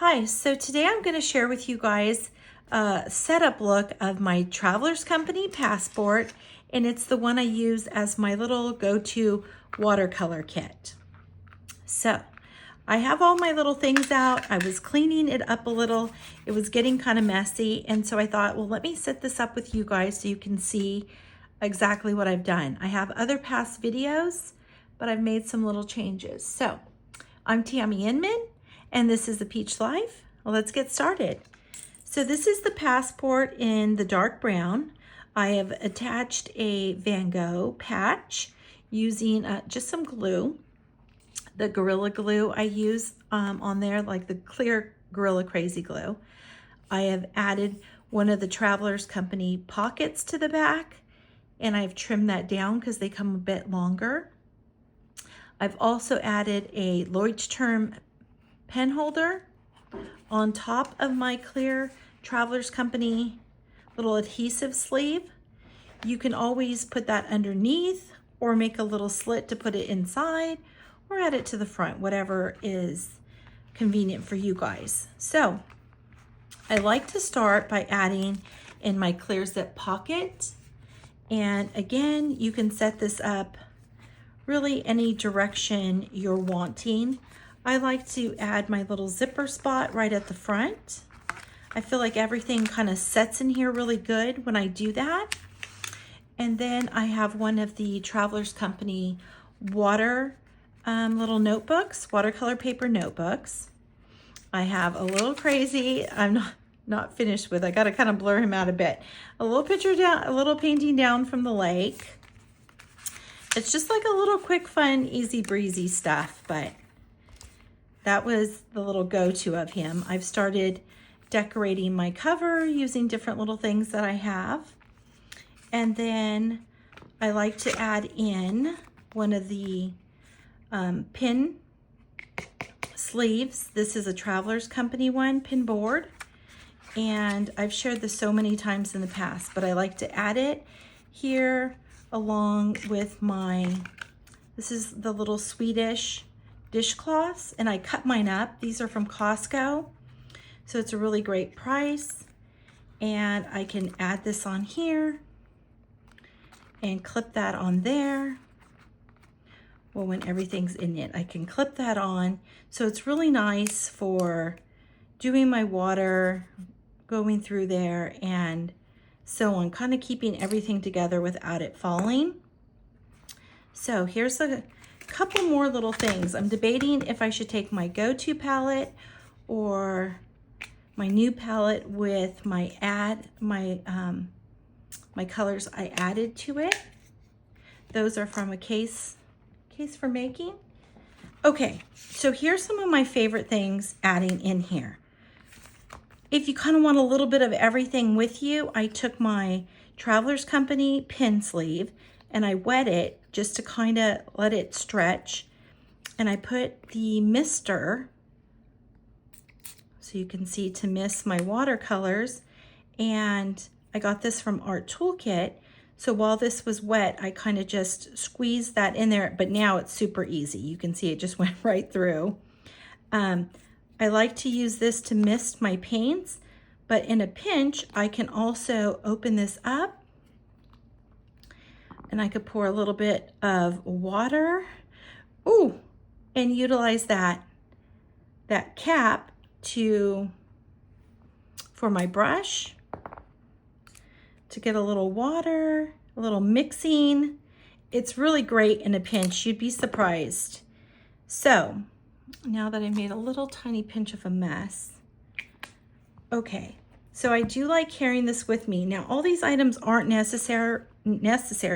Hi, so today I'm going to share with you guys a setup look of my Traveler's Company passport, and it's the one I use as my little go-to watercolor kit. So I have all my little things out. I was cleaning it up a little. It was getting kind of messy, and so I thought, well, let me set this up with you guys so you can see exactly what I've done. I have other past videos, but I've made some little changes. So I'm Tammy Inman, and this is the Peach Life. Well, let's get started. So this is the passport in the dark brown. I have attached a Van Gogh patch using just some glue. The Gorilla Glue I use on there, like the clear Gorilla Crazy Glue. I have added one of the Traveler's Company pockets to the back, and I've trimmed that down because they come a bit longer. I've also added a Leuchtturm pen holder on top of my clear Traveler's Company little adhesive sleeve. You can always put that underneath or make a little slit to put it inside or add it to the front, whatever is convenient for you guys. So I like to start by adding in my clear zip pocket. And again, you can set this up really any direction you're wanting. I like to add my little zipper spot right at the front. I feel like everything kind of sets in here really good when I do that. And then I have one of the Traveler's Company water little notebooks, watercolor paper notebooks. I have a little crazy, I'm not finished with, I gotta kind of blur him out a bit. A little picture down, a little painting down from the lake. It's just like a little quick, fun, easy breezy stuff, but that was the little go-to of him. I've started decorating my cover using different little things that I have. And then I like to add in one of the pin sleeves. This is a Traveler's Company one, pin board. And I've shared this so many times in the past, but I like to add it here along with this is the little Swedish dishcloths, and I cut mine up. These are from Costco, so it's a really great price. And I can add this on here and clip that on there. Well, when everything's in it, I can clip that on. So it's really nice for doing my water, going through there, and so on, kind of keeping everything together without it falling. So here's a couple more little things. I'm debating if I should take my go-to palette or my new palette with my colors I added to it. Those are from a case for making. Okay, so here's some of my favorite things adding in here. If you kind of want a little bit of everything with you, I took my Traveler's Company pin sleeve and I wet it just to kind of let it stretch. And I put the mister, so you can see, to mist my watercolors. And I got this from Art Toolkit. So while this was wet, I kind of just squeezed that in there, but now it's super easy. You can see it just went right through. I like to use this to mist my paints, but in a pinch, I can also open this up and I could pour a little bit of water, and utilize that cap for my brush to get a little water, a little mixing. It's really great in a pinch. You'd be surprised. So now that I made a little tiny pinch of a mess. Okay, so I do like carrying this with me. Now, all these items aren't necessary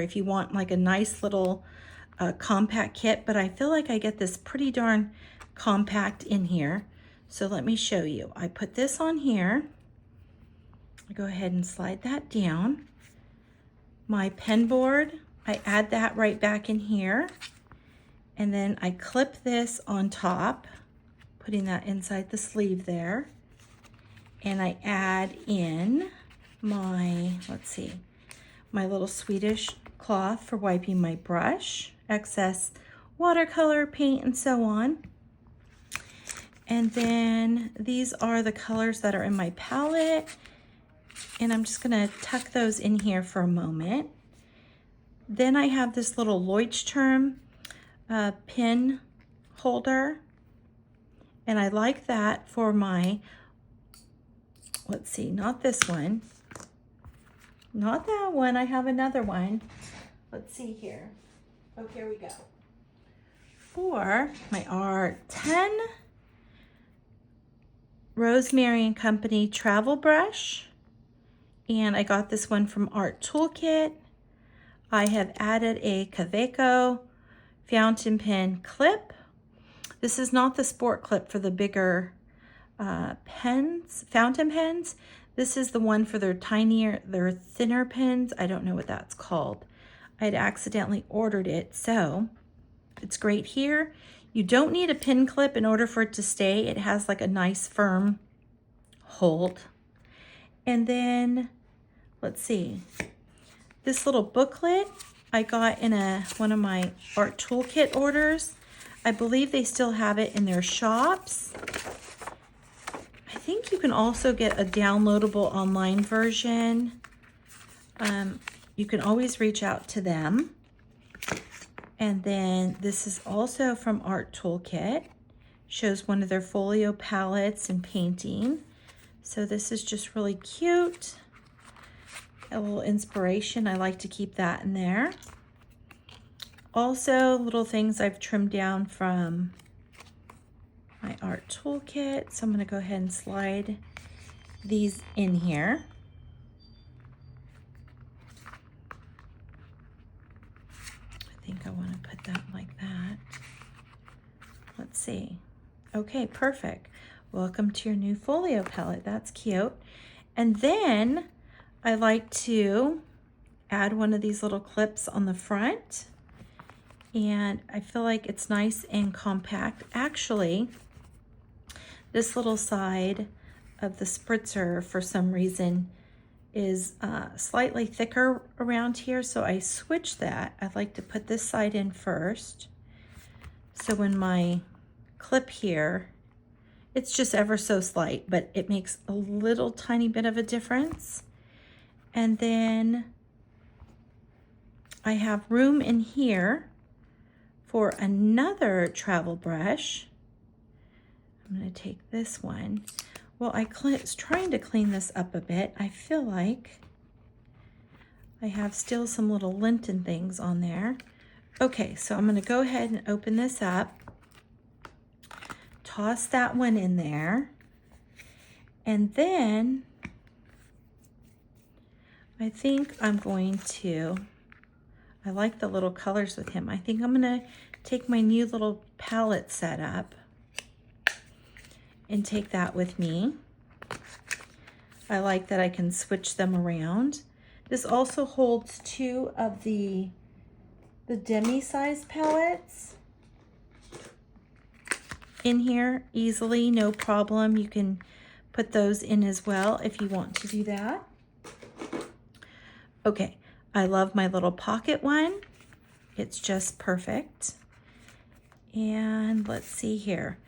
if you want like a nice little compact kit, but I feel like I get this pretty darn compact in here. So let me show you. I put this on here. I go ahead and slide that down. My pen board, I add that right back in here. And then I clip this on top, putting that inside the sleeve there. And I add in my, my little Swedish cloth for wiping my brush, excess watercolor, paint, and so on. And then these are the colors that are in my palette. And I'm just gonna tuck those in here for a moment. Then I have this little Leuchtturm pin holder. And I like that for my, let's see, not this one. Not that one, I have another one. Let's see here. Oh, here we go. For my R10 Rosemary and Company travel brush. And I got this one from Art Toolkit. I have added a havw fountain pen clip. This is not the sport clip for the bigger pens, fountain pens. This is the one for their thinner pens. I don't know what that's called. I'd accidentally ordered it, so it's great here. You don't need a pin clip in order for it to stay. It has like a nice firm hold. And then, let's see, this little booklet I got in one of my Art Toolkit orders. I believe they still have it in their shops. I think you can also get a downloadable online version. You can always reach out to them. And then this is also from Art Toolkit. Shows one of their folio palettes and painting. So this is just really cute. A little inspiration. I like to keep that in there. Also, little things I've trimmed down from my Art Toolkit. So I'm going to go ahead and slide these in here. I think I want to put that like that. Let's see. Okay, perfect. Welcome to your new folio palette. That's cute. And then I like to add one of these little clips on the front. And I feel like it's nice and compact. Actually, this little side of the spritzer, for some reason, is slightly thicker around here, so I switched that. I'd like to put this side in first. So when my clip here, it's just ever so slight, but it makes a little tiny bit of a difference. And then I have room in here for another travel brush. I'm going to take this one. Well, I was trying to clean this up a bit. I feel like I have still some little lint and things on there. Okay, so I'm going to go ahead and open this up. Toss that one in there. And then I think I'm going to, I like the little colors with him. I think I'm going to take my new little palette set up and take that with me. I like that I can switch them around. This also holds two of the demi-size palettes in here easily, no problem. You can put those in as well if you want to do that. Okay, I love my little pocket one. It's just perfect. And let's see here.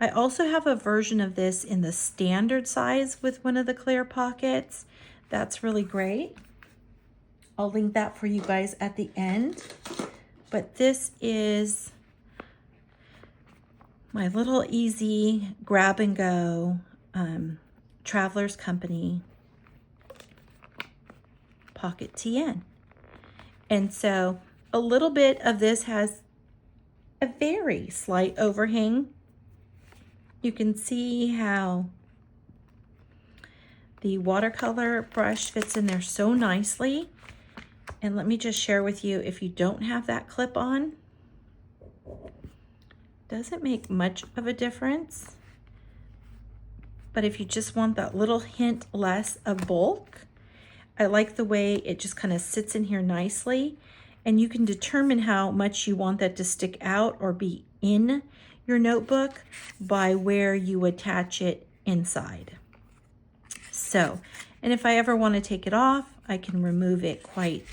I also have a version of this in the standard size with one of the clear pockets. That's really great. I'll link that for you guys at the end. But this is my little easy grab and go Traveler's Company Pocket TN. And so a little bit of this has a very slight overhang. You can see how the watercolor brush fits in there so nicely. And let me just share with you, if you don't have that clip on, doesn't make much of a difference. But if you just want that little hint less of bulk, I like the way it just kind of sits in here nicely. And you can determine how much you want that to stick out or be in your notebook by where you attach it inside. So, and if I ever want to take it off, I can remove it quite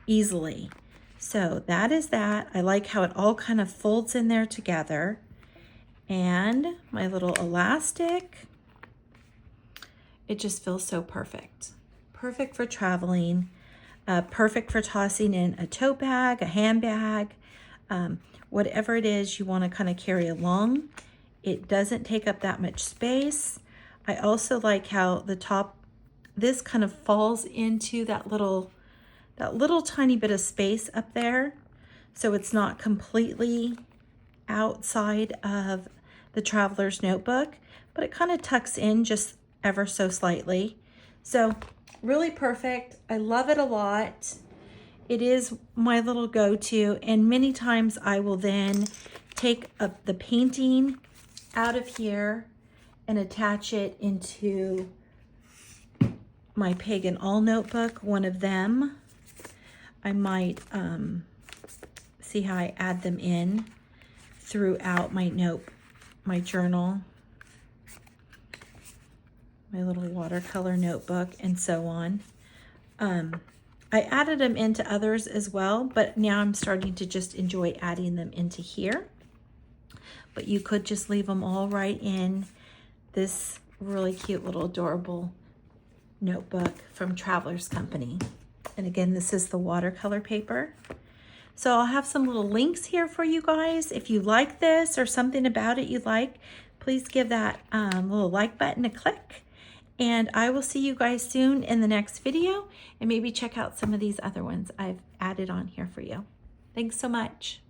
easily. So that is that. I like how it all kind of folds in there together. and my little elastic. It just feels so perfect. Perfect for traveling, perfect for tossing in a tote bag, a handbag, whatever it is you want to kind of carry along. It doesn't take up that much space. I also like how the top, this kind of falls into that little tiny bit of space up there. So it's not completely outside of the traveler's notebook, but it kind of tucks in just ever so slightly. So really perfect. I love it a lot. It is my little go-to, and many times I will then take the painting out of here and attach it into my Pagan All notebook, one of them. I might see how I add them in throughout my journal, my little watercolor notebook, and so on. I added them into others as well, but now I'm starting to just enjoy adding them into here. But you could just leave them all right in this really cute little adorable notebook from Traveler's Company. And again, this is the watercolor paper. So I'll have some little links here for you guys. If you like this or something about it you like, please give that little like button a click. And I will see you guys soon in the next video, and maybe check out some of these other ones I've added on here for you. Thanks so much.